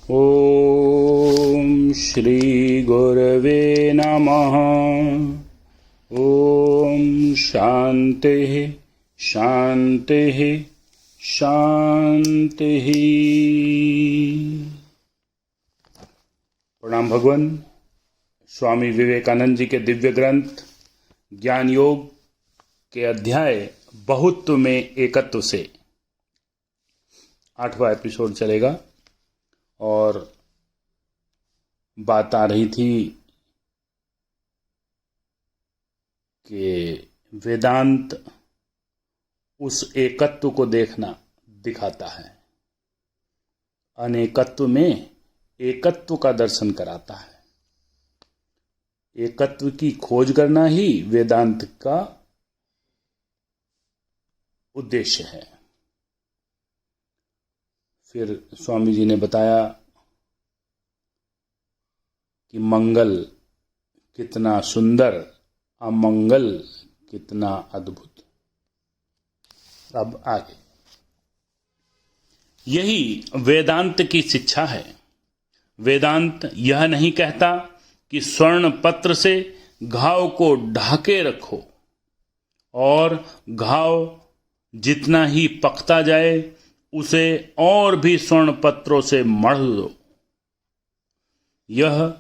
ओम श्री गुरवे नमः। ओम शांति शांति शांति। प्रणाम भगवान। स्वामी विवेकानंद जी के दिव्य ग्रंथ ज्ञान योग के अध्याय बहुत्व में एकत्व से 8वां एपिसोड चलेगा और बात आ रही थी कि वेदांत उस एकत्व को दिखाता है, अनेकत्व में एकत्व का दर्शन कराता है। एकत्व की खोज करना ही वेदांत का उद्देश्य है। फिर स्वामी जी ने बताया कि मंगल कितना सुंदर, अमंगल कितना अद्भुत। अब आगे, यही वेदांत की शिक्षा है। वेदांत यह नहीं कहता कि स्वर्ण पत्र से घाव को ढाके रखो और घाव जितना ही पकता जाए उसे और भी स्वर्ण पत्रों से मढ़ दो। यह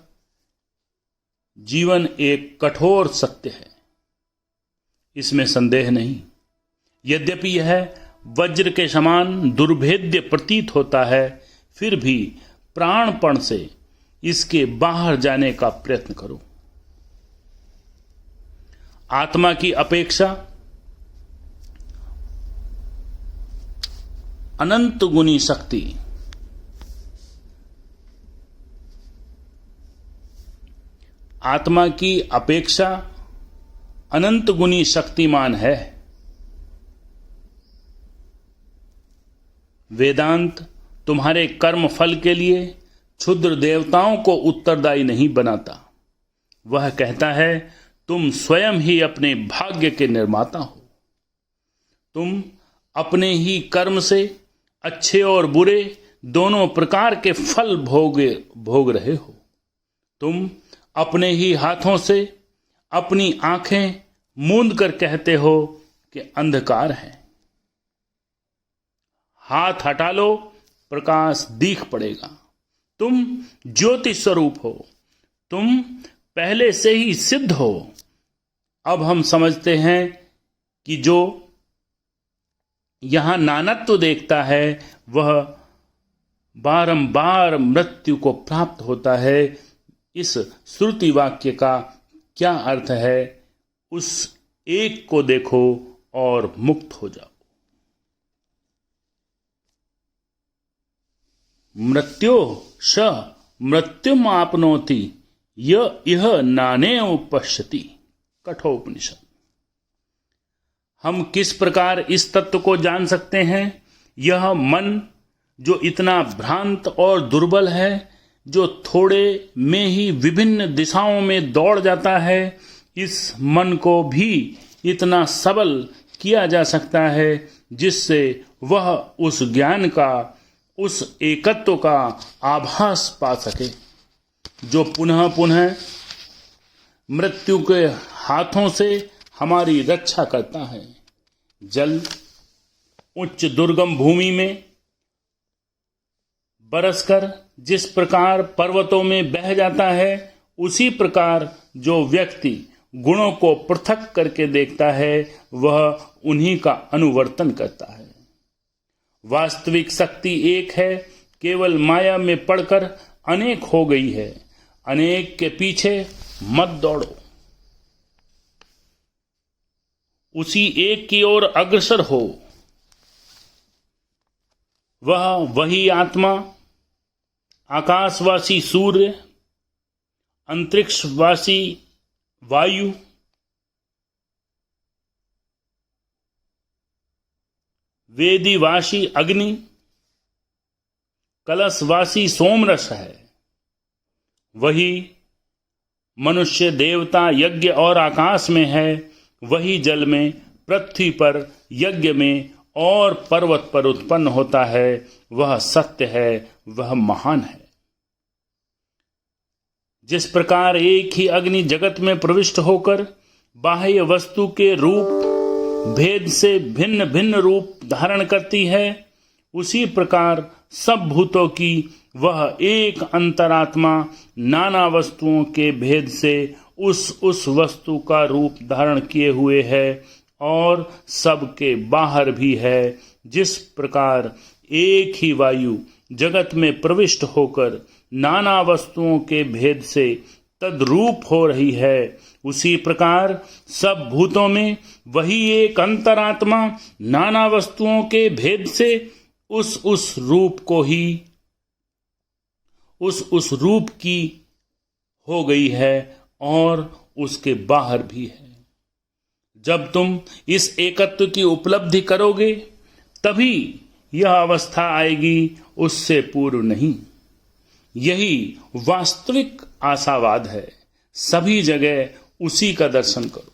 जीवन एक कठोर सत्य है, इसमें संदेह नहीं। यद्यपि यह वज्र के समान दुर्भेद्य प्रतीत होता है, फिर भी प्राणपण से इसके बाहर जाने का प्रयत्न करो। आत्मा की अपेक्षा अनंत गुनी शक्ति, आत्मा की अपेक्षा अनंत गुनी शक्तिमान है। वेदांत तुम्हारे कर्म फल के लिए क्षुद्र देवताओं को उत्तरदायी नहीं बनाता। वह कहता है तुम स्वयं ही अपने भाग्य के निर्माता हो। तुम अपने ही कर्म से अच्छे और बुरे दोनों प्रकार के फल भोग रहे हो। तुम अपने ही हाथों से अपनी आंखें मूंद कर कहते हो कि अंधकार है। हाथ हटा लो, प्रकाश दिख पड़ेगा। तुम ज्योति स्वरूप हो। तुम पहले से ही सिद्ध हो। अब हम समझते हैं कि जो यहां नानत्व देखता है वह बारंबार मृत्यु को प्राप्त होता है। इस श्रुति वाक्य का क्या अर्थ है? उस एक को देखो और मुक्त हो जाओ। मृत्यो स मृत्युम आपनोति यह नानेव पश्यति। कठोपनिषद। हम किस प्रकार इस तत्व को जान सकते हैं? यह मन जो इतना भ्रांत और दुर्बल है, जो थोड़े में ही विभिन्न दिशाओं में दौड़ जाता है, इस मन को भी इतना सबल किया जा सकता है जिससे वह उस ज्ञान का, उस एकत्व का आभास पा सके, जो पुनः पुनः मृत्यु के हाथों से हमारी रक्षा करता है। जल उच्च दुर्गम भूमि में बरसकर जिस प्रकार पर्वतों में बह जाता है, उसी प्रकार जो व्यक्ति गुणों को पृथक करके देखता है वह उन्हीं का अनुवर्तन करता है। वास्तविक शक्ति एक है, केवल माया में पड़कर अनेक हो गई है। अनेक के पीछे मत दौड़ो, उसी एक की ओर अग्रसर हो। वह वही आत्मा, आकाशवासी सूर्य, अंतरिक्षवासी वायु, वेदीवासी अग्नि, कलशवासी सोमरस है। वही मनुष्य, देवता, यज्ञ और आकाश में है। वही जल में, पृथ्वी पर, यज्ञ में और पर्वत पर उत्पन्न होता है। वह सत्य है, वह महान है। जिस प्रकार एक ही अग्नि जगत में प्रविष्ट होकर बाह्य वस्तु के रूप भेद से भिन्न भिन्न रूप धारण करती है, उसी प्रकार सब भूतों की वह एक अंतरात्मा नाना वस्तुओं के भेद से उस वस्तु का रूप धारण किए हुए है और सबके बाहर भी है। जिस प्रकार एक ही वायु जगत में प्रविष्ट होकर नाना वस्तुओं के भेद से तद्रूप हो रही है, उसी प्रकार सब भूतों में वही एक अंतरात्मा नाना वस्तुओं के भेद से उस रूप को ही उस रूप की हो गई है और उसके बाहर भी है। जब तुम इस एकत्व की उपलब्धि करोगे तभी यह अवस्था आएगी, उससे पूर्व नहीं। यही वास्तविक आशावाद है। सभी जगह उसी का दर्शन करो।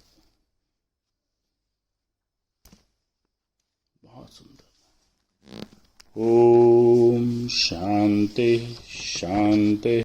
बहुत सुंदर। ओम शांति शांति।